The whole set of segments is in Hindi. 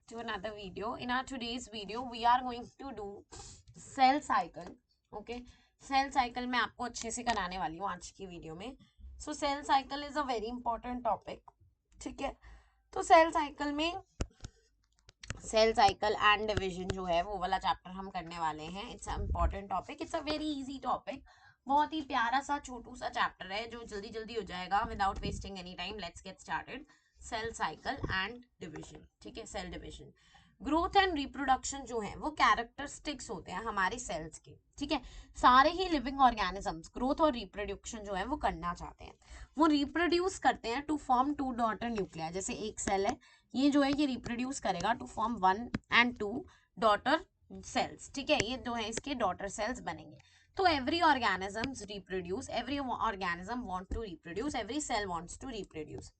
to another video. In our today's video, we are going to do cell cycle. Okay, cell cycle मैं आपको अच्छे से कराने वाली हूँ आज की वीडियो में. So cell cycle is a very important topic. ठीक है, तो सेल साइकिल में सेल साइकिल एंड डिवीजन जो है वो वाला चैप्टर हम करने वाले हैं. It's a important topic, it's a very easy topic. बहुत ही प्यारा सा छोटू सा चैप्टर है जो जल्दी जल्दी हो जाएगा. Without wasting any time let's get started. Cell cycle and division. ठीक है, cell division. Growth and reproduction जो है वो कैरेक्टरिस्टिक्स होते हैं हमारे सेल्स के. ठीक है, सारे ही लिविंग ऑर्गेनिजम्स ग्रोथ और रिप्रोडक्शन जो है वो करना चाहते हैं. वो रिप्रोड्यूस करते हैं to form two daughter nuclei. जैसे एक सेल है, ये जो है ये रिप्रोड्यूस करेगा to form 1 and 2 daughter cells. ठीक है, ये जो है इसके डॉटर सेल्स बनेंगे. तो every organisms reproduce, every organism want to reproduce, every cell wants to reproduce.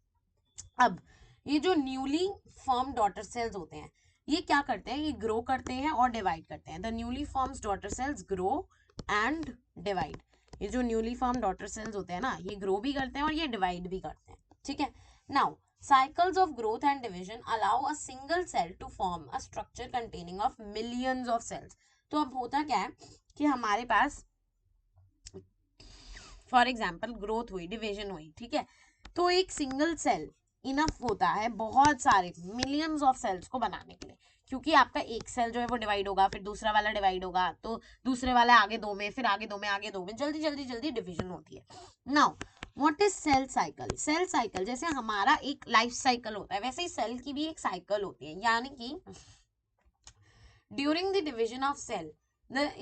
अब ये जो न्यूली फॉर्म डॉटर सेल्स होते हैं ये क्या करते हैं, ये ग्रो करते हैं और डिवाइड करते हैं. The newly forms daughter cells grow and divide. ये जो न्यूली फॉर्म डॉटर सेल्स होते हैं ना, ये ग्रो भी करते हैं और ये डिवाइड भी करते हैं. ठीक है, now cycles of growth and division allow a single cell to form a structure containing of millions of cells. तो अब होता क्या है कि हमारे पास फॉर एग्जाम्पल ग्रोथ हुई, डिविजन हुई. ठीक है, तो एक सिंगल सेल इनफ होता है बहुत सारे मिलियंस ऑफ सेल्स को बनाने के लिए. क्योंकि आपका एक सेल जो है वो डिवाइड होगा, फिर दूसरा वाला डिवाइड होगा, तो दूसरे वाला आगे दो में, फिर आगे दो में, आगे दो में, जल्दी जल्दी जल्दी डिविजन होती है. Now what is cell cycle? Cell cycle जैसे हमारा एक लाइफ साइकिल होता है वैसे ही सेल की भी एक साइकिल होती है. यानी कि during the division of cell,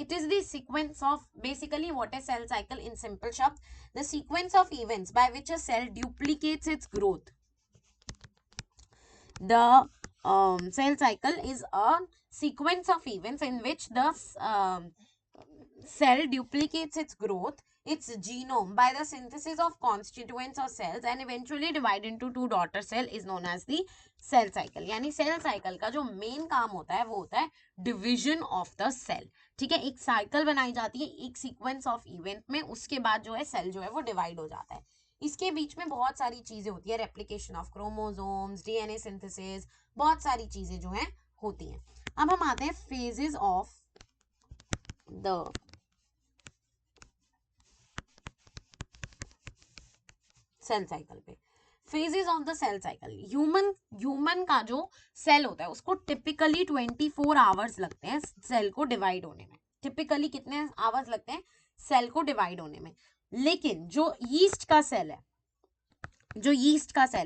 it is the sequence of, basically what is cell cycle in simple short, the sequence of events by which a cell duplicates its growth. The cell cycle is a sequence of events in which the cell duplicates its growth, its genome, by the synthesis of constituents of cells and eventually divide into two daughter cell is known as the cell cycle. यानी cell cycle का जो मेन काम होता है वो होता है division of the cell. ठीक है, एक साइकिल बनाई जाती है एक सीक्वेंस ऑफ इवेंट में, उसके बाद जो है सेल जो है वो डिवाइड हो जाता है. इसके बीच में बहुत सारी चीजें होती है, replication of chromosomes, DNA synthesis, बहुत सारी चीजें जो है होती हैं. अब हम आते हैं phases of the cell cycle पे. Phases of the cell cycle. Human का जो सेल होता है उसको टिपिकली 24 आवर्स लगते हैं सेल को डिवाइड होने में. टिपिकली कितने आवर्स लगते हैं सेल को डिवाइड होने में. लेकिन जो यीस्ट का सेल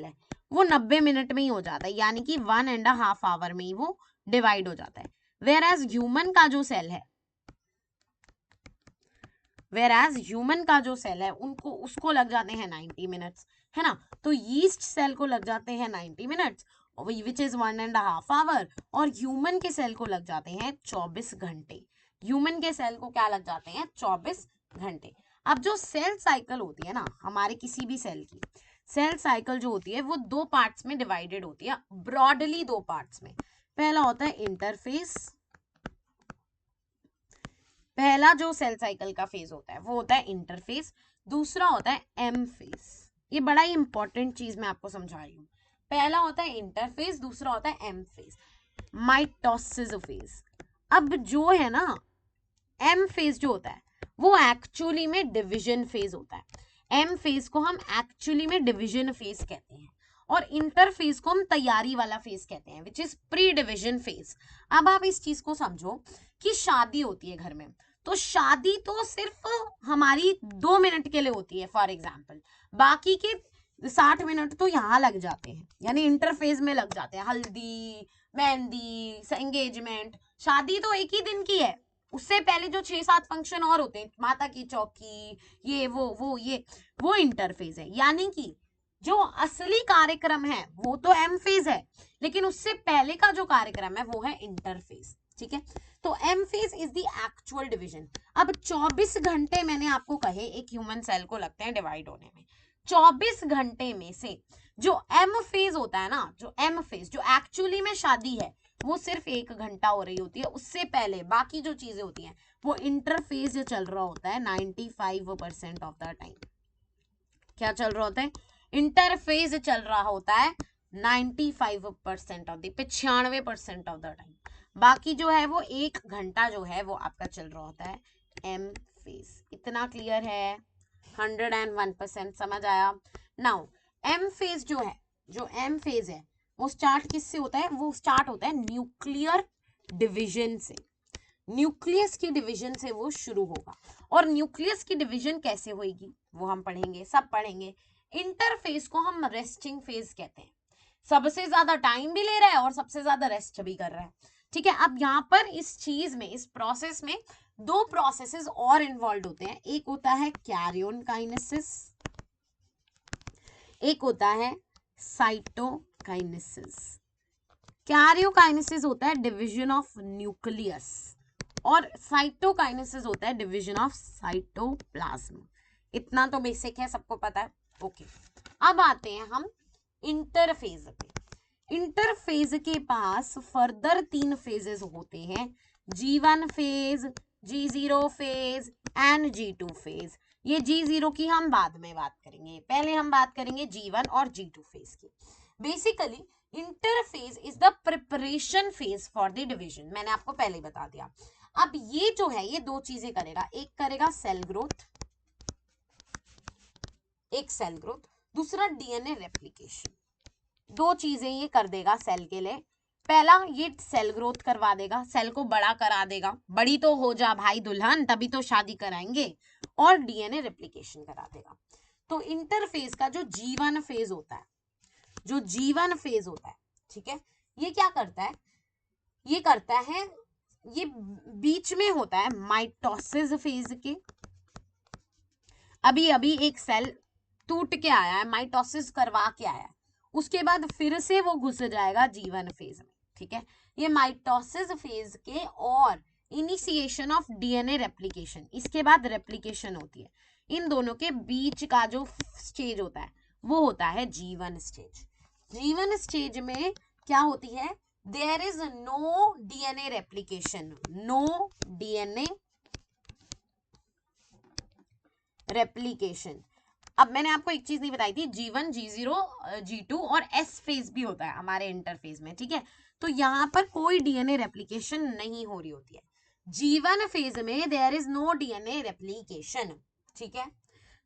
है वो 90 मिनट में ही हो जाता है, यानी कि 1.5 आवर में ही वो डिवाइड हो जाता है. वेराज ह्यूमन का जो सेल है उसको लग जाते हैं 90 मिनट्स, है ना. तो यीस्ट सेल को लग जाते हैं 90 मिनट्स विच इज 1.5 आवर, और ह्यूमन के सेल को लग जाते हैं 24 घंटे. ह्यूमन के सेल को क्या लग जाते हैं 24 घंटे. अब जो सेल साइकिल होती है ना हमारे किसी भी सेल की, सेल साइकिल जो होती है वो दो पार्ट्स में डिवाइडेड होती है, ब्रॉडली दो पार्ट्स में. पहला होता है इंटरफेस. पहला जो सेल साइकिल का फेज होता है वो होता है इंटरफेस. दूसरा होता है एम फेज. ये बड़ा ही इंपॉर्टेंट चीज मैं आपको समझा रही हूँ. पहला होता है इंटरफेस, दूसरा होता है एम फेज, माइटोसिस फेज. अब जो है ना एम फेज जो होता है वो एक्चुअली में डिवीजन फेज होता है. एम फेज को हम एक्चुअली में डिवीजन फेज कहते हैं और इंटरफेज को हम तैयारी वाला फेज कहते हैं, which is pre division phase. अब आप इस चीज को समझो कि शादी होती है घर में, तो शादी तो सिर्फ हमारी 2 मिनट के लिए होती है फॉर एग्जाम्पल, बाकी के 60 मिनट तो यहाँ लग जाते हैं, यानी इंटरफेज में लग जाते हैं. हल्दी, मेहंदी, एंगेजमेंट. शादी तो एक ही दिन की है, उससे पहले जो 6-7 फंक्शन और होते हैं, माता की चौकी, ये वो इंटरफेज है. यानी कि जो असली कार्यक्रम है वो तो एम फेज है, लेकिन उससे पहले का जो कार्यक्रम है वो है इंटरफेज. ठीक है, तो M phase is the actual division. अब 24 घंटे मैंने आपको कहे एक ह्यूमन सेल को लगते हैं डिवाइड होने में. 24 घंटे में से जो एम फेज होता है ना, जो एम फेज जो एक्चुअली में शादी है वो सिर्फ 1 घंटा हो रही होती है. उससे पहले बाकी जो चीजें होती हैं वो इंटरफेज चल रहा होता है 95% ऑफ द टाइम. क्या चल रहा होता है? इंटरफेज चल रहा होता है 95% of the 95% of the time. बाकी जो है वो 1 घंटा जो है वो आपका चल रहा होता है एम फेज। इतना क्लियर है? 101% समझ आया? नाउ एम फेज जो एम फेज है वो स्टार्ट किससे होता है? वो स्टार्ट होता है न्यूक्लियर डिवीजन से। न्यूक्लियस की डिवीजन से वो शुरू होगा। और न्यूक्लियस की डिवीजन कैसे होगी वो हम पढ़ेंगे, सब पढ़ेंगे। इंटरफेज को हम रेस्टिंग फेज कहते हैं। सबसे ज्यादा टाइम भी ले रहा है और सबसे ज्यादा रेस्ट भी कर रहा है। ठीक है, अब यहाँ पर इस चीज में, इस प्रोसेस में 2 प्रोसेसेस और इन्वॉल्व होते हैं। एक होता है कैरियन काइनेसिस, एक होता है साइटोकाइनेसिस। कैरियोकाइनेसिस होता है डिवीजन ऑफ न्यूक्लियस और साइटोकाइनेसिस होता है डिवीजन ऑफ साइटोप्लाज्म। इतना तो बेसिक है, सबको पता है। ओके, अब आते हैं हम इंटरफेज पे। इंटरफेज के पास फर्दर 3 फेजेस होते हैं, G1 phase, G0 phase and G2 phase. ये G0 की हम बाद में बात करेंगे, पहले हम बात करेंगे G1 और G2 फेज की। Basically interphase is the preparation phase for the division. मैंने आपको पहले ही बता दिया। अब ये जो है ये 2 चीजें करेगा, एक करेगा सेल ग्रोथ, एक सेल ग्रोथ, दूसरा डीएनए रेप्लिकेशन। 2 चीजें ये कर देगा सेल के लिए। पहला ये सेल ग्रोथ करवा देगा, सेल को बड़ा करा देगा, बड़ी तो हो जा भाई दुल्हन तभी तो शादी कराएंगे, और डीएनए रेप्लिकेशन करा देगा। तो इंटरफेज का जो G1 फेज होता है, जो G1 फेज होता है, ठीक है, ये क्या करता है? ये करता है, ये बीच में होता है माइटोसिस फेज के। अभी अभी एक सेल टूट के आया है, माइटोसिस करवा के आया है, उसके बाद फिर से वो घुस जाएगा G1 फेज में। ठीक है, ये माइटोसिस फेज के और इनिशिएशन ऑफ डीएनए रेप्लिकेशन, इसके बाद रेप्लिकेशन होती है, इन दोनों के बीच का जो स्टेज होता है वो होता है G1 स्टेज। G1 स्टेज में क्या होती है? There is no DNA replication, no DNA replication. अब मैंने आपको एक चीज नहीं बताई थी, G1, G0, G2 और S फेज भी होता है हमारे इंटरफेज में। ठीक है, तो यहाँ पर कोई डीएनए रेप्लिकेशन नहीं हो रही होती है। G1 फेज में there is no DNA replication. ठीक है,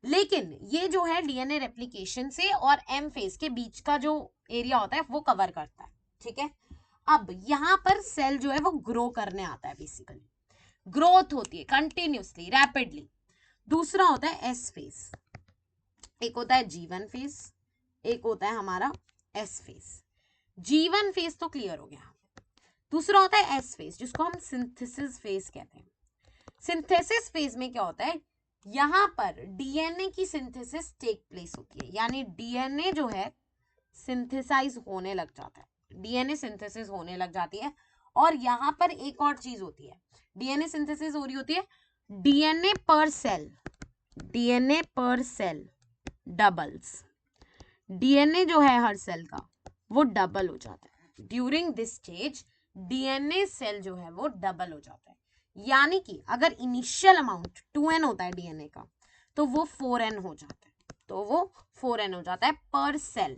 लेकिन ये जो है डीएनए रेप्लिकेशन से और M फेज के बीच का जो एरिया होता है वो कवर करता है। ठीक है, अब यहाँ पर सेल जो है वो ग्रो करने आता है, बेसिकली ग्रोथ होती है कंटिन्यूसली, रैपिडली। दूसरा होता है S फेज, एक होता है G1 फेज, एक होता है हमारा S फेज। G1 फेज तो क्लियर हो गया। दूसरा होता है S फेज, जिसको हम सिंथेसिस फेज कहते हैं। सिंथेसिस फेज में क्या होता है? यहां पर डीएनए की सिंथेसिस टेक प्लेस होती है, यानी डीएनए जो है सिंथेसाइज होने लग जाता है, डीएनए सिंथेसिस होने लग जाती है। और यहां पर एक और चीज होती है, डीएनए सिंथेसिस हो रही होती है, डीएनए पर सेल, डीएनए पर सेल डबल्स। डीएनए जो है हर सेल का वो डबल हो जाता है। During this stage DNA cell जो है वो डबल हो जाता है, यानी कि अगर इनिशियल अमाउंट 2n होता है डीएनए का तो वो 4n हो जाता है, तो वो 4n हो जाता है पर सेल,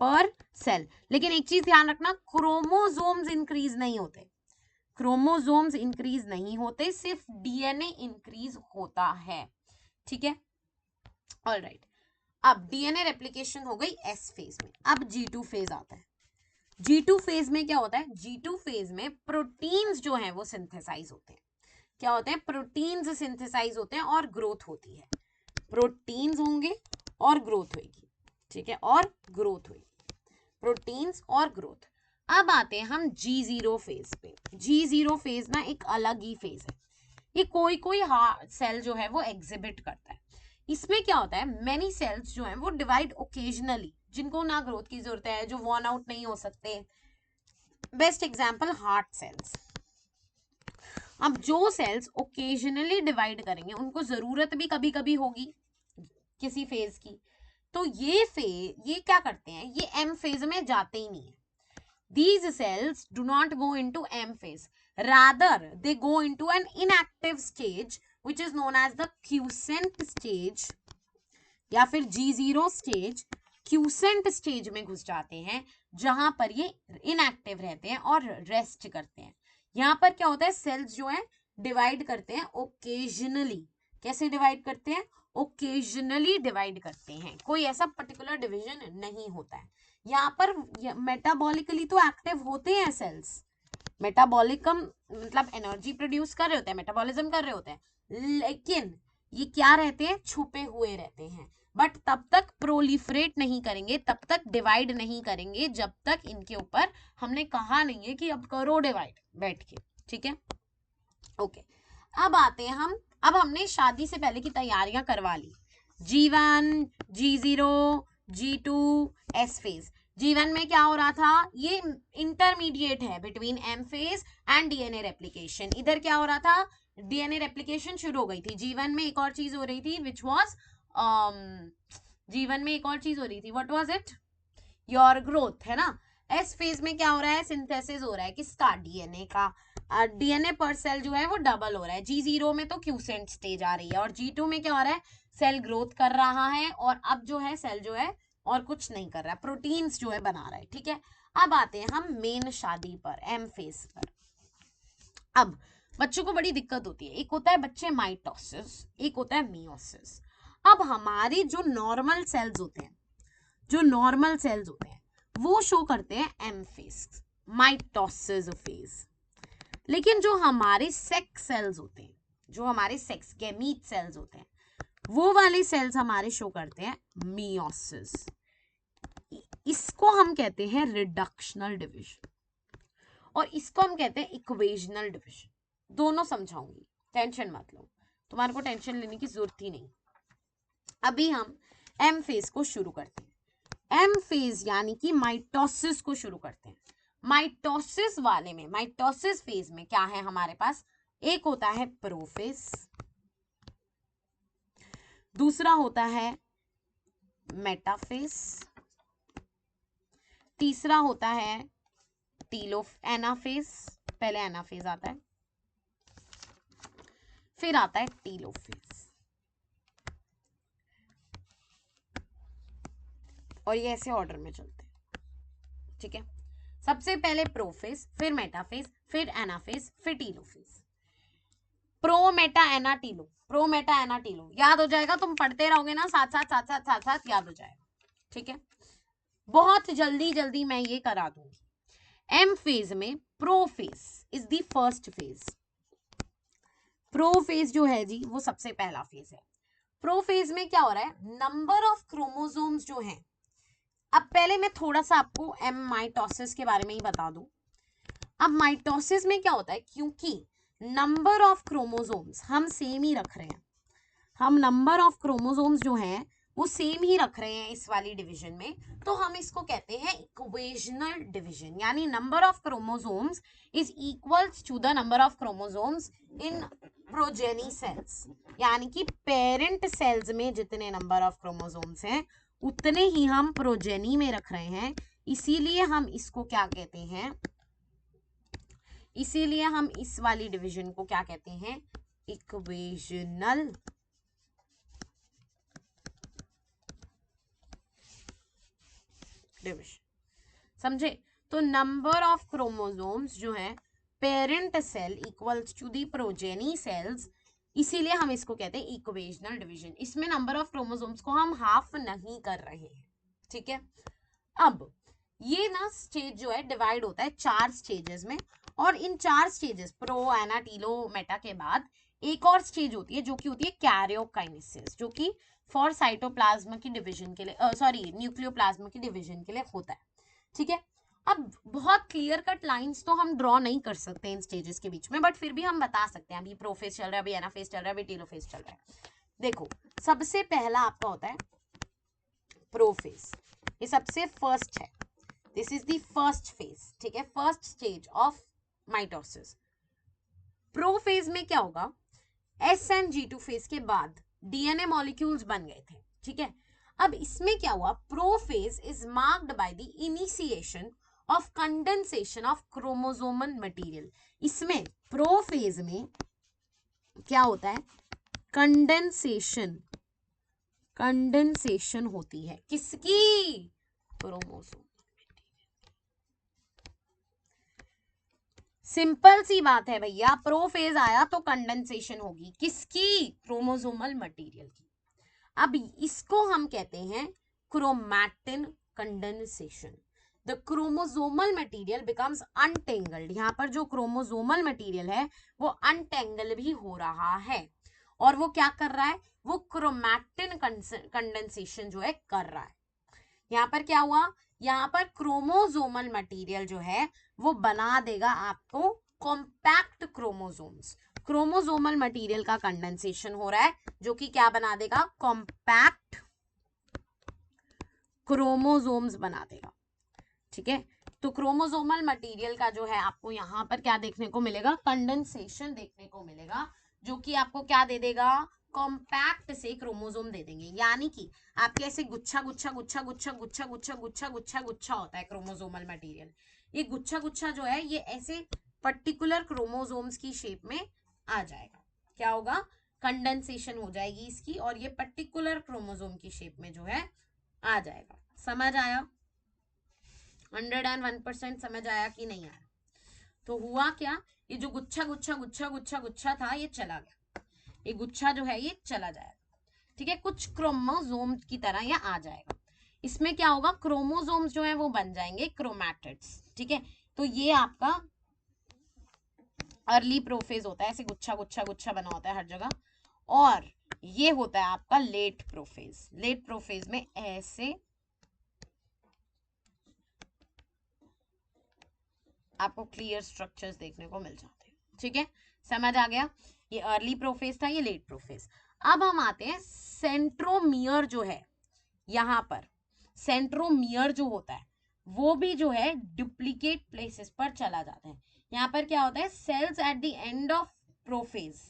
पर सेल। लेकिन एक चीज ध्यान रखना, क्रोमोसोम्स इंक्रीज नहीं होते, क्रोमोसोम्स इंक्रीज नहीं होते, सिर्फ डीएनए इंक्रीज होता है। ठीक है, ऑलराइट। अब डीएनए रेप्लिकेशन हो गई S फेज में। अब G2 फेज आता है। G2 फेज में क्या होता है? G2 फेज में प्रोटीन्स जो हैं वो सिंथेसाइज होते हैं। क्या होते हैं? प्रोटीन्स सिंथेसाइज होते हैं और ग्रोथ होती है। प्रोटीन्स होंगे और ग्रोथ होगी। ठीक है, और ग्रोथ होगी, प्रोटीन्स और ग्रोथ। अब आते हैं हम G0 फेज पे। G0 फेज ना एक अलग ही फेज है, ये कोई कोई सेल जो है वो एग्जिबिट करता है। इसमें क्या होता है? मेनी सेल्स जो हैं वो डिवाइड ओकेजनली, जिनको ना ग्रोथ की जरूरत है, जो वॉर्न आउट नहीं हो सकते। Best example heart cells. अब जो सेल्स ओकेजनली डिवाइड करेंगे उनको जरूरत भी कभी कभी होगी किसी फेज की, तो ये क्या करते हैं? ये M फेज में जाते ही नहीं है। These cells do not go into M phase, rather they go into an inactive stage which is known as the quiescent stage या फिर G0 stage। क्यूसेंट स्टेज में घुस जाते हैं, जहां पर ये इनएक्टिव रहते हैं और रेस्ट करते हैं। यहाँ पर क्या होता है, सेल्स जो है डिवाइड करते हैं ओकेजनली। कैसे डिवाइड करते हैं, ओकेजनली डिवाइड करते हैं, कोई ऐसा पर्टिकुलर डिवीजन नहीं होता है। यहाँ पर मेटाबॉलिकली तो एक्टिव होते हैं सेल्स, मेटाबॉलिकम मतलब एनर्जी प्रोड्यूस कर रहे होते हैं, मेटाबॉलिज्म कर रहे होते हैं, लेकिन ये क्या रहते हैं, छुपे हुए रहते हैं। बट तब तक प्रोलिफरेट नहीं करेंगे, तब तक डिवाइड नहीं करेंगे जब तक इनके ऊपर हमने कहा नहीं है कि अब करो डिवाइड बैठ के। ठीक है, ओके। अब आते हैं हम, अब हमने शादी से पहले की तैयारियां करवा ली, G1, G0, G2, S phase. G1 में क्या हो रहा था, ये इंटरमीडिएट है between M phase and DNA replication. इधर क्या हो रहा था, डीएनए रेप्लिकेशन शुरू हो गई थी। G1 में एक और चीज हो रही थी विच वॉज G1 में एक और चीज हो रही थी, what was it, your growth, है ना। एस फेज में क्या हो रहा है, सिंथेसिस हो रहा है किसका, डीएनए का। डीएनए पर सेल जो है वो डबल हो रहा है। G0 में तो क्यूसेंट स्टेज आ रही है, और G2 में क्या हो रहा है, सेल ग्रोथ कर रहा है, और अब जो है सेल जो है और कुछ नहीं कर रहा है, प्रोटीन्स जो है बना रहा है। ठीक है, अब आते हैं हम मेन शादी पर, एम फेज पर। अब बच्चों को बड़ी दिक्कत होती है, एक होता है बच्चे माइटोसिस, एक होता है मियोसिस। अब हमारे जो नॉर्मल सेल्स होते हैं, जो नॉर्मल सेल्स होते हैं वो शो करते हैं एम फेज, माइटोसिस फेज। लेकिन जो हमारे सेक्स सेल्स होते हैं, जो हमारे सेक्स गैमीट सेल्स होते हैं, वो वाले सेल्स हमारे शो करते हैं मियोसिस। इसको हम कहते हैं रिडक्शनल डिवीजन, और इसको हम कहते हैं इक्वेशनल डिवीजन। दोनों समझाऊंगी, टेंशन मत लो, तुम्हारे को टेंशन लेने की जरूरत ही नहीं। अभी हम एम फेज को शुरू करते हैं। एम फेज यानी कि माइटोसिस को शुरू करते हैं। माइटोसिस वाले में, माइटोसिस फेज में क्या है हमारे पास, एक होता है प्रोफेज, दूसरा होता है मेटाफेज, तीसरा होता है एनाफेज, पहले एनाफेज आता है, फिर आता है टीलोफेज, और ये ऐसे ऑर्डर में चलते हैं। ठीक है, सबसे पहले प्रोफेज, फिर मेटाफेज, फिर एनाफेज, फिर टीलोफेज। प्रो मेटा एना टीलो, प्रो मेटा एना टीलो, याद हो जाएगा, तुम पढ़ते रहोगे ना साथ साथ साथ साथ साथ साथ याद हो जाएगा। ठीक है, बहुत जल्दी जल्दी मैं ये करा दूंगी। एम फेज में prophase is the first phase. Prophase जो है जी वो सबसे पहला फेज है। प्रोफेज में क्या हो रहा है, नंबर ऑफ क्रोमोसोम्स जो हैं, अब पहले मैं थोड़ा सा आपको एम माइटोसिस के बारे में ही बता दूं। अब माइटोसिस में क्या होता है, क्योंकि नंबर ऑफ क्रोमोसोम्स हम सेम ही रख रहे हैं, हम नंबर ऑफ क्रोमोसोम्स जो हैं वो सेम ही रख रहे हैं इस वाली डिवीजन में, तो हम इसको कहते हैं इक्वेशनल डिवीजन। यानी number of chromosomes is equals to the number of chromosomes in progeny cells. यानी कि पेरेंट सेल्स में जितने नंबर ऑफ क्रोमोसोम्स हैं उतने ही हम प्रोजेनी में रख रहे हैं, इसीलिए हम इसको क्या कहते हैं, इसीलिए हम इस वाली डिवीजन को क्या कहते हैं, इक्वेशनल डिवीजन। समझे, तो नंबर ऑफ क्रोमोसोम्स जो है parent cell equals to the progeny cells, इसीलिए हम इसको कहते हैं इक्वेशनल डिवीजन। इसमें नंबर ऑफ क्रोमोसोम्स को हम हाफ नहीं कर रहे हैं। ठीक है, अब ये ना स्टेज जो है डिवाइड होता है 4 स्टेजेस में, और इन 4 स्टेजेस प्रो एना टीलो मेटा के बाद एक और स्टेज होती है जो कि होती है कैरियोकाइनेसिस, जो कि फॉर साइटोप्लाज्म की डिवीजन के लिए, सॉरी न्यूक्लियोप्लाज्म की डिवीजन के लिए होता है। ठीक है, अब बहुत क्लियर कट लाइंस तो हम ड्रॉ नहीं कर सकते इन स्टेजेस के बीच में, बट फिर भी हम बता सकते हैं अभी प्रोफेज चल रहा है, अभी एनाफेज चल रहा है, अभी टीलोफेज चल रहा है। देखो, सबसे पहला आपका होता है प्रोफेज, ये सबसे फर्स्ट है, this is the first phase. ठीक है, first stage of mitosis. Prophase में क्या होगा, एस एंड G2 फेज के बाद डीएनए मॉलिक्यूल्स बन गए थे। ठीक है, अब इसमें क्या हुआ, prophase is marked by the initiation of condensation of chromosomal material. इसमें प्रोफेज में क्या होता है, कंडेंसेशन, कंडेंसेशन होती है किसकी, क्रोमोसोम। सिंपल सी बात है भैया, प्रोफेज आया तो कंडेंसेशन होगी, किसकी? क्रोमोसोमल मटेरियल की। अब इसको हम कहते हैं chromatin condensation. The chromosomal material becomes untangled. यहाँ पर जो क्रोमोसोमल मटेरियल है वो अनटेंगल भी हो रहा है, और वो क्या कर रहा है? वो क्रोमैटिन कंडेंसेशन जो है कर रहा है। यहाँ पर क्या हुआ? यहाँ पर क्रोमोसोमल मटेरियल जो है वो बना देगा आपको कॉम्पैक्ट क्रोमोसोम्स। क्रोमोसोमल मटेरियल का कंडेंसेशन हो रहा है जो कि क्या बना देगा? कॉम्पैक्ट क्रोमोसोम्स बना देगा। ठीक है, तो क्रोमोसोमल मटेरियल का जो है आपको यहाँ पर क्या देखने को मिलेगा? कंडेंसेशन देखने को मिलेगा, जो कि आपको क्या दे देगा? कॉम्पैक्ट से क्रोमोसोम दे देंगे। यानी कि आपके ऐसे गुच्छा गुच्छा गुच्छा गुच्छा गुच्छा गुच्छा गुच्छा गुच्छा गुच्छा होता है क्रोमोसोमल मटेरियल। ये गुच्छा गुच्छा जो है ये ऐसे पर्टिकुलर क्रोमोसोम्स की शेप में आ जाएगा। क्या होगा? कंडेंसेशन हो जाएगी इसकी, और ये पर्टिकुलर क्रोमोसोम की शेप में जो है आ जाएगा। समझ आया? 101% समझ आया कि नहीं आया? तो हुआ क्या? ये जो गुच्छा गुच्छा गुच्छा गुच्छा गुच्छा था ये चला गया, ये गुच्छा जो है ये चला जाएगा। ठीक है, कुछ क्रोमोसोम की तरह ये आ जाएगा। इसमें क्या होगा? क्रोमोसोम्स जो है वो बन जाएंगे क्रोमैटिड्स। ठीक है, तो ये आपका अर्ली प्रोफेज होता है, ऐसे गुच्छा गुच्छा गुच्छा बना होता है हर जगह, और ये होता है आपका लेट प्रोफेज। लेट प्रोफेज में ऐसे आपको क्लियर स्ट्रक्चर्स देखने को मिल जाते हैं। ठीक है, समझ आ गया? ये अर्ली प्रोफेज था, ये लेट प्रोफेज। अब हम आते हैं सेंट्रोमियर जो है, यहां पर सेंट्रोमियर जो होता है वो भी जो है डुप्लीकेट प्लेसेस पर चला जाता है। यहाँ पर क्या होता है? Cells at the end of prophase,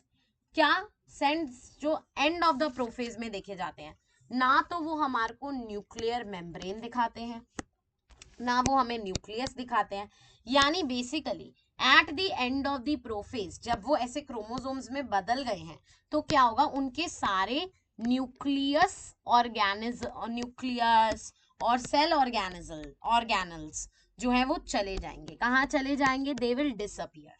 क्या सेल्स जो एंड ऑफ द प्रोफेज में देखे जाते हैं ना, तो वो हमारे को न्यूक्लियर मेम्ब्रेन दिखाते हैं ना वो हमें न्यूक्लियस दिखाते हैं। यानी basically eight the end of the prophase जब वो ऐसे क्रोमोसोम्स में बदल गए हैं तो क्या होगा? उनके सारे न्यूक्लियस न्यूक्लियस और सेल ऑर्गेनल्स जो है वो चले जाएंगे। कहाँ चले जाएंगे? They will disappear.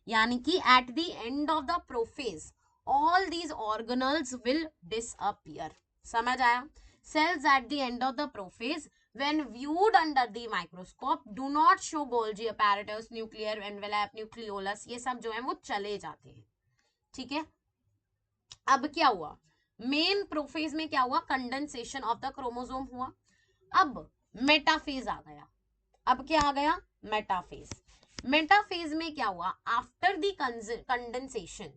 यानी कि eight the end of the prophase all these organelles will disappear. समझ आया? cells at the end of the prophase when viewed under the microscope do not show Golgi apparatus, nuclear envelope, nucleolus, ये सब जो है वो चले जाते हैं। ठीक है, अब क्या हुआ? मेन प्रोफेज में क्या हुआ? कंडेंसेशन ऑफ द क्रोमोसोम हुआ। अब मेटाफेज आ गया। अब क्या आ गया? मेटाफेज। मेटाफेज में क्या हुआ? आफ्टर द कंडेंसेशन,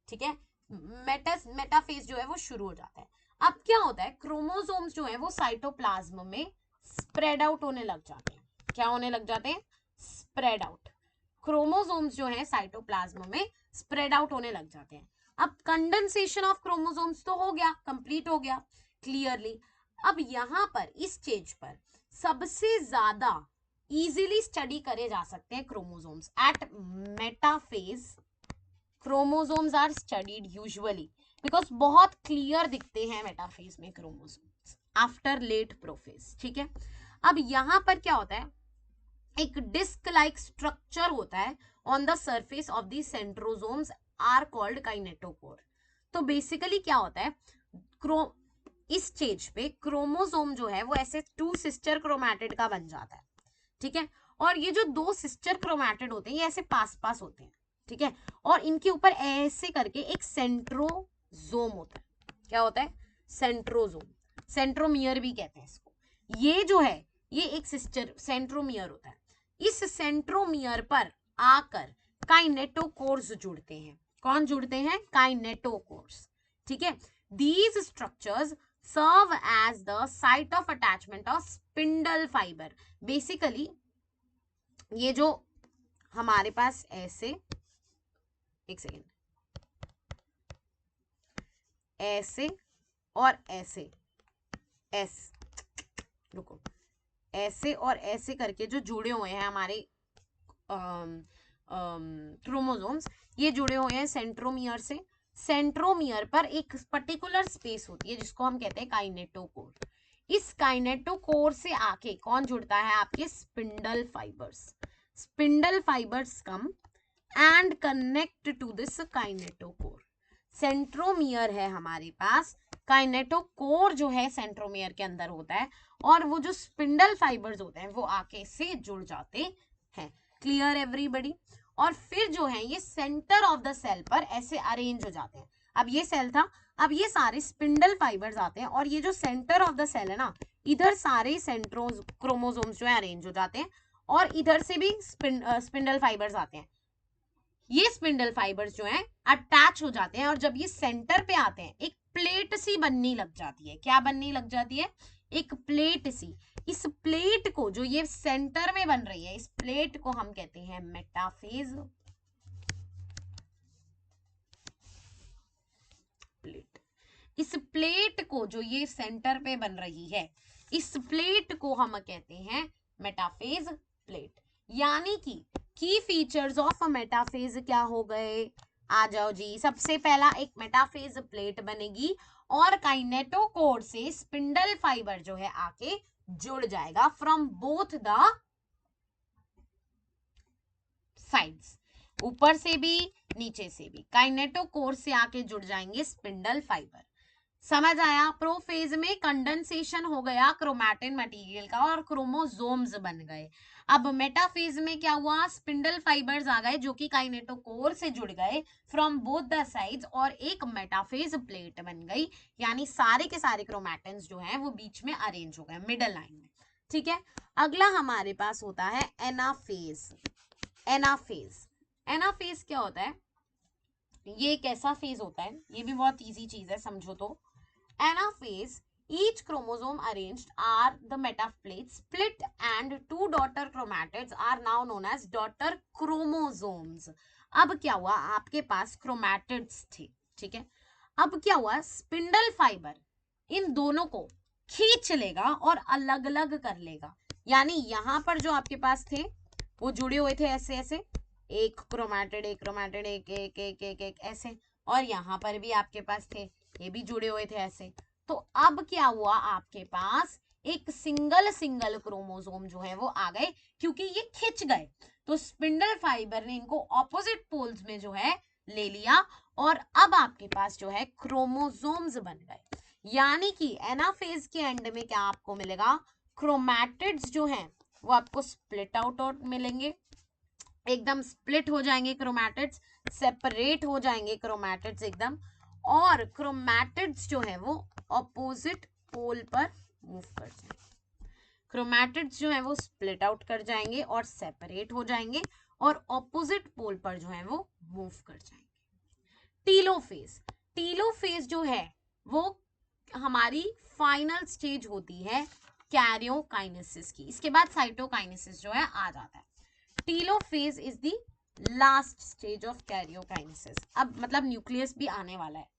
ठीक है, मेटाफेज जो है वो शुरू हो जाता है। अब क्या होता है? क्रोमोसोम्स जो है वो साइटोप्लाज्म में स्प्रेड आउट होने लग जाते हैं। क्या होने लग जाते हैं? Spread out. क्रोमोसोम्स जो है साइटोप्लाज्म में स्प्रेड आउट होने लग जाते हैं। अब कंडेंसेशन ऑफ क्रोमोसोम्स तो हो गया, कंप्लीट हो गया क्लियरली। अब यहां पर इस स्टेज पर सबसे ज्यादा इजीली स्टडी करे जा सकते हैं chromosomes at metaphase. Chromosomes are studied usually because बहुत क्लियर दिखते हैं मेटाफेज में क्रोमोसोम्स आफ्टर लेट प्रोफेज। ठीक है, अब यहां पर क्या होता है? एक डिस्क लाइक स्ट्रक्चर होता है on the surface of the centrosomes are called kinetochore. तो बेसिकली क्या होता है? इस स्टेज पे क्रोमोसोम जो है वो ऐसे टू सिस्टर क्रोमैटिड का बन जाता है। ठीक है, और ये जो दो सिस्टर क्रोमैटिड होते हैं ये ऐसे पास पास होते हैं। ठीक है, और इनके ऊपर ऐसे करके एक सेंट्रोजोम होता है। क्या होता है? सेंट्रोजोम। सेंट्रोमियर भी कहते हैं इसको। ये जो है ये एक सिस्टर सेंट्रोमियर होता है। इस सेंट्रोमियर पर आकर काइनेटोकोर्स जुड़ते हैं। कौन जुड़ते हैं? काइनेटोकोर्स। ठीक है, these structures serve as the site of attachment of spindle fiber. Basically ये जो हमारे पास ऐसे, एक सेकेंड, ऐसे और ऐसे, रुको, ऐसे और ऐसे करके जो जुड़े हुए हैं हमारे क्रोमोसोम्स, ये जुड़े हुए हैं सेंट्रोमियर से। सेंट्रोमियर पर एक पर्टिकुलर स्पेस होती है जिसको हम कहते हैं काइनेटोकोर। इस काइनेटोकोर से आके कौन जुड़ता है? आपके spindle fibers. Spindle fibers come and connect to this kinetochore. Centromere है हमारे पास, काइनेटोकोर जो है सेंट्रोमियर के अंदर होता है, और वो जो स्पिंडल फाइबर्स होते हैं वो आके इससे जुड़ जाते हैं। Clear everybody? और फिर जो है ये सेंटर ऑफ द सेल पर ऐसे अरेंज हो जाते हैं। अब ये सेल था, अब ये सारे स्पिंडल फाइबर्स आते हैं, और ये जो सेंटर ऑफ द सेल है ना, इधर सारे सेंट्रोज क्रोमोसोम्स जो है अरेंज हो जाते हैं, और इधर से भी स्पिंडल फाइबर्स आते हैं। ये स्पिंडल फाइबर्स जो हैं अटैच हो जाते हैं, और जब ये सेंटर पे आते हैं एक प्लेट सी बनने लग जाती है। क्या बनने लग जाती है? एक प्लेट सी। इस प्लेट को, जो ये सेंटर में बन रही है, इस प्लेट को हम कहते हैं मेटाफेज प्लेट। इस प्लेट को, जो ये सेंटर पे बन रही है, इस प्लेट को हम कहते हैं मेटाफेज प्लेट। यानी कि की फीचर्स ऑफ मेटाफेज क्या हो गए? आ जाओ जी। सबसे पहला एक मेटाफेज प्लेट बनेगी, और काइनेटोकोर से स्पिंडल फाइबर जो है आके जुड़ जाएगा फ्रॉम बोथ द साइड्स, ऊपर से भी नीचे से भी। काइनेटोकोर से आके जुड़ जाएंगे स्पिंडल फाइबर। समझ आया? प्रोफेज में कंडेंसेशन हो गया क्रोमैटिन मटेरियल का, और क्रोमोसोम्स बन गए। अब मेटाफेज में क्या हुआ? स्पिंडल फाइबर्स आ गए जो कि काइनेटोकोर से जुड़ गए फ्रॉम बोथ द साइड्स, और एक मेटाफेज प्लेट बन गई। यानी सारे के सारे क्रोमैटिन्स जो हैं वो बीच में अरेंज हो गए मिडल लाइन में। ठीक है, अगला हमारे पास होता है एनाफेज। एनाफेज, एनाफेज क्या होता है? ये एक ऐसा फेज होता है, ये भी बहुत इजी चीज है, समझो तो। Anaphase, each chromosome arranged are the metaplates split and two daughter chromatids are now known as daughter chromosomes. अब क्या हुआ? आपके पास क्रोमैटिड्स थे, ठीक है। अब क्या हुआ? स्पिंडल फाइबर इन दोनों को खींच लेगा और अलग अलग कर लेगा। यानी यहां पर जो आपके पास थे वो जुड़े हुए थे ऐसे ऐसे, एक क्रोमैटिड एक क्रोमैटिड, एक एक एक एक एक ऐसे, और यहाँ पर भी आपके पास थे, ये भी जुड़े हुए थे ऐसे। तो अब क्या हुआ? आपके पास एक सिंगल सिंगल क्रोमोसोम जो है वो आ गए, क्योंकि ये खिंच गए। तो स्पिंडल फाइबर ने इनको ऑपोजिट पोल्स में जो है ले लिया, और अब आपके पास जो है क्रोमोसोम्स बन गए। यानी कि एनाफेज के एंड में क्या आपको मिलेगा? क्रोमैटिड्स जो हैं वो आपको स्प्लिट आउट और मिलेंगे, एकदम स्प्लिट हो जाएंगे क्रोमैटिड्स, सेपरेट हो जाएंगे क्रोमैटिड्स एकदम, और क्रोमैटिड्स जो है वो ऑपोजिट पोल पर मूव कर जाएंगे। क्रोमैटिड्स जो है वो स्प्लिट आउट कर जाएंगे और सेपरेट हो जाएंगे, और ऑपोजिट पोल पर जो है वो मूव कर जाएंगे। टीलोफेज, टीलोफेज जो है वो हमारी फाइनल स्टेज होती है कैरियोकाइनेसिस की। इसके बाद साइटोकाइनेसिस जो है आ जाता है। Telophase is the last stage of karyokinesis. अब मतलब न्यूक्लियस भी आने वाला है।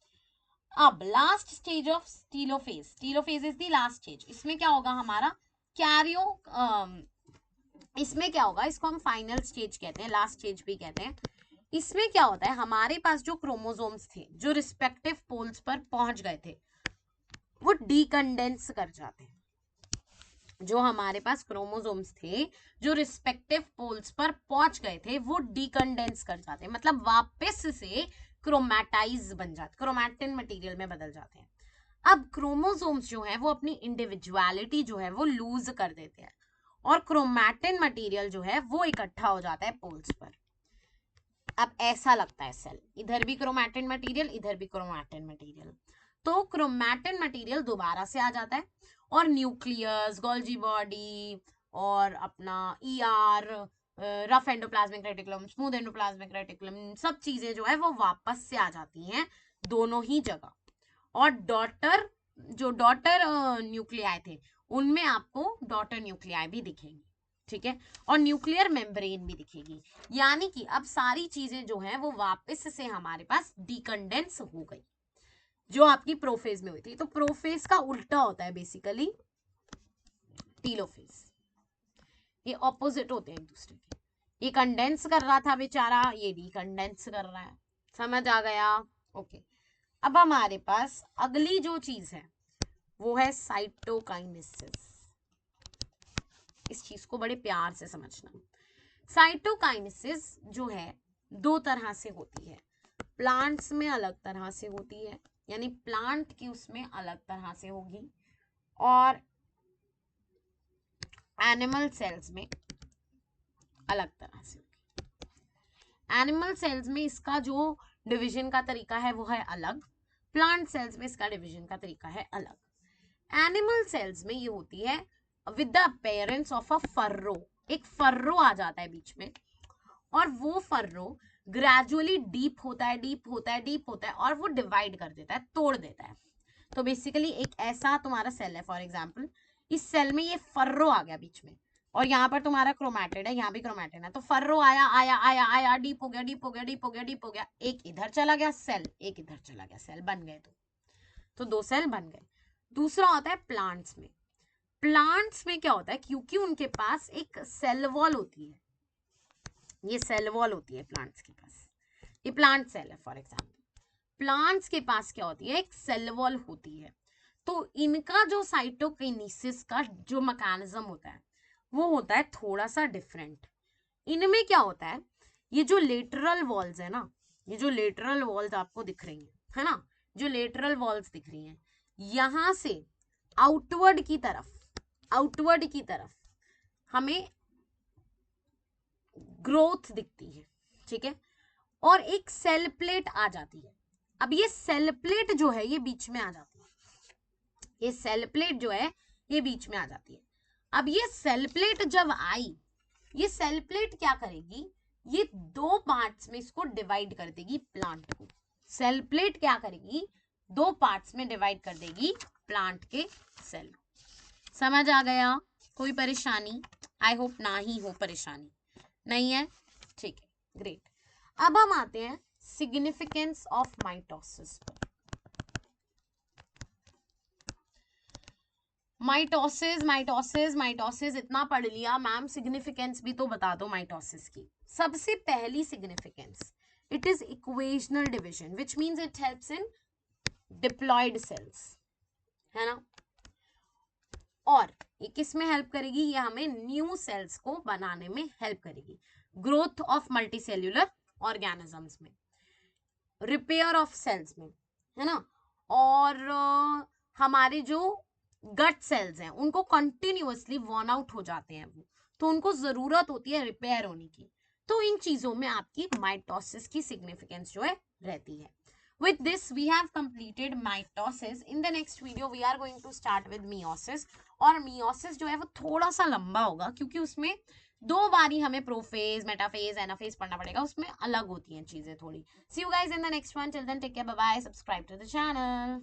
अब last stage of telophase, telophase is the last stage. इसमें क्या होगा हमारा? कैरियो इसमें क्या होगा? इसको हम फाइनल स्टेज कहते हैं, लास्ट स्टेज भी कहते हैं। इसमें क्या होता है? हमारे पास जो क्रोमोसोम्स थे जो रिस्पेक्टिव पोल्स पर पहुंच गए थे वो डीकंडेंस कर जाते हैं। जो हमारे पास क्रोमोसोम्स थे जो रिस्पेक्टिव पोल्स पर पहुंच गए थे वो डीकंडेंस कर जाते हैं, मतलब वापस से क्रोमैटाइज बन जाते, क्रोमैटिन मटेरियल में बदल जाते हैं। अब क्रोमोसोम्स जो है वो अपनी इंडिविजुअलिटी जो है वो लूज कर देते हैं, और क्रोमैटिन मटेरियल जो है वो इकट्ठा हो जाता है पोल्स पर। अब ऐसा लगता है सेल, इधर भी क्रोमैटिन मटेरियल, इधर भी क्रोमैटिन मटेरियल, तो क्रोमैटिन मटेरियल दोबारा से आ जाता है, और न्यूक्लियस, गोल्जी बॉडी, और अपना ER, rough endoplasmic reticulum, smooth endoplasmic reticulum, सब चीजें जो है वो वापस से आ जाती हैं दोनों ही जगह। और डॉटर, जो डॉटर न्यूक्लियाई थे उनमें आपको डॉटर न्यूक्लियाई भी दिखेंगी, ठीक है, और न्यूक्लियर मेम्ब्रेन भी दिखेगी। यानी कि अब सारी चीजें जो हैं वो वापस से हमारे पास डीकंडेंस हो गई, जो आपकी प्रोफेज में हुई थी। तो प्रोफेज का उल्टा होता है बेसिकली टीलोफेज। ये ऑपोजिट होते हैं एक दूसरे के। ये कंडेंस कर रहा था बेचारा, ये डीकंडेंस कर रहा है। समझ आ गया? ओके। अब हमारे पास अगली जो चीज है वो है साइटोकाइनेसिस। इस चीज को बड़े प्यार से समझना। साइटोकाइनेसिस जो है दो तरह से होती है, प्लांट्स में अलग तरह से होती है, यानी प्लांट की उसमें अलग तरह से होगी, और एनिमल सेल्स में अलग तरह से होगी। एनिमल सेल्स में इसका जो डिवीजन का तरीका है वो है अलग, प्लांट सेल्स में इसका डिवीजन का तरीका है अलग। एनिमल सेल्स में ये होती है with the appearance of a furrow, एक फर्रो आ जाता है बीच में, और वो फर्रो ग्रेजुअली डीप होता है, डीप होता है, डीप होता है, और वो डिवाइड कर देता है, तोड़ देता है। तो बेसिकली एक ऐसा तुम्हारा सेल है, फॉर एग्जाम्पल इस सेल में ये फर्रो आ गया बीच में, और यहाँ पर तुम्हारा क्रोमैटिड है, यहाँ भी क्रोमैटिड है, तो फर्रो आया आया आया आया, डीप हो गया, डीप हो गया, डीप हो गया, डीप हो गया, एक इधर चला गया सेल, एक इधर चला गया सेल, बन गए तो दो सेल बन गए। दूसरा होता है प्लांट्स में। प्लांट्स में क्या होता है, क्योंकि उनके पास एक सेल वॉल होती है, ये सेल वॉल होती है प्लांट्स के पास, ये प्लांट सेल है फॉर एग्जाम्पल, प्लांट्स के पास क्या होती है, एक सेल वॉल होती है। तो इनका जो साइटोकिनेसिस का जो मैकेनिज्म होता है वो होता है थोड़ा सा डिफरेंट। इनमें क्या होता है, ये जो लेटरल वॉल्स है ना, ये जो लेटरल वॉल्स आपको दिख रही है ना, जो लेटरल वॉल्स दिख रही हैं, यहां से आउटवर्ड की तरफ हमें ग्रोथ दिखती है, ठीक है, और एक सेल प्लेट आ जाती है। अब ये सेल प्लेट जो है ये बीच में आ जाती है, ये सेल प्लेट जो है ये बीच में आ जाती है। अब ये सेल प्लेट जब आई, ये सेल प्लेट क्या करेगी, ये दो पार्ट्स में इसको डिवाइड कर देगी प्लांट को। सेल प्लेट क्या करेगी, दो पार्ट्स में डिवाइड कर देगी प्लांट के सेल को। समझ आ गया, कोई परेशानी? आई होप ना ही हो परेशानी, नहीं है, ठीक है, ग्रेट। अब हम आते हैं सिग्निफिकेंस ऑफ माइटोसिस पर। माइटोसिस माइटोसिस माइटोसिस इतना पढ़ लिया मैम, सिग्निफिकेंस भी तो बता दो माइटोसिस की। सबसे पहली significance, it is equational division, which means it helps in diploid cells, है ना। और ये किस में हेल्प करेगी, ये हमें न्यू सेल्स को बनाने में हेल्प करेगी, ग्रोथ ऑफ मल्टीसेल्यूलर ऑर्गेनिजम्स में, रिपेयर ऑफ सेल्स में, है ना। और हमारे जो गट सेल्स हैं उनको कंटिन्यूअसली वॉर्न आउट हो जाते हैं वो, तो उनको जरूरत होती है रिपेयर होने की। तो इन चीजों में आपकी माइटोसिस की सिग्निफिकेंस जो है रहती है। With this we have completed mitosis. In the next video we are going to start with meiosis. और meiosis जो है वो थोड़ा सा लंबा होगा क्योंकि उसमें दो बारी हमें प्रोफेज, मेटाफेज, एनाफेज पढ़ना पड़ेगा, उसमें अलग होती हैं चीजें थोड़ी। See you guys in the next one. Till then take care, bye bye, subscribe to the channel.